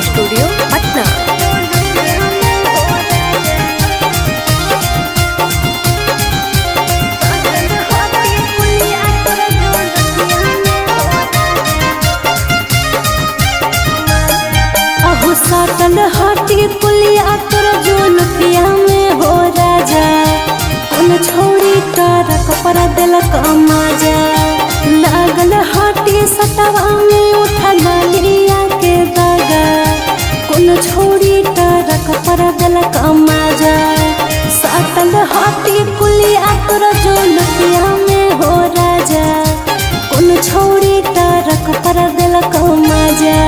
Studio Patna. साटल हाटी पुलिया तोर जोलपिया में हो राजा, कौन छोड़ी टरक पर दिलक मजा। लागल हाटी सटवा में उठल लिया के दागा, कौन छोड़ी टरक पर दिलक मजा। साटल हाटी पुलिया तोर जोलपिया में हो राजा, कौन छोड़ी टरक पर दिलक मजा।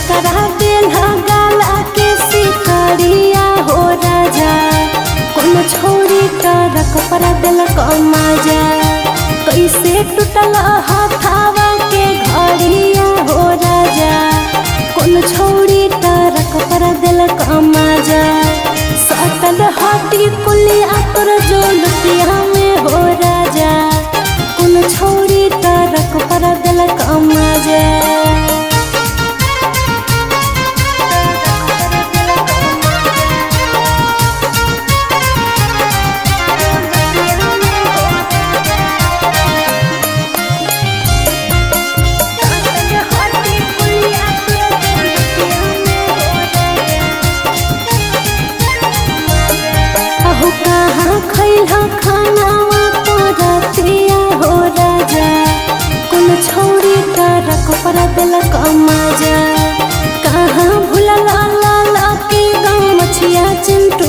करा देला गाला के शिकारिया हो राजा, कौन छोड़ी टरक पर दिलक मजा। कैसे टूटल हाथावा के घड़िया हो राजा, कौन छोड़ी टरक पर दिलक मजा। साटल हाटी पुलिया तोर जोलपिया में हो राजा, कौन छोड़ी टरक पर दिलक मजा। कहाँ खैला खानावा परतिया हो राजा, कौन छोड़ी टरक पर दिलक मजा। कहाँ भूलल लाला के गाँव मछिया चिंटू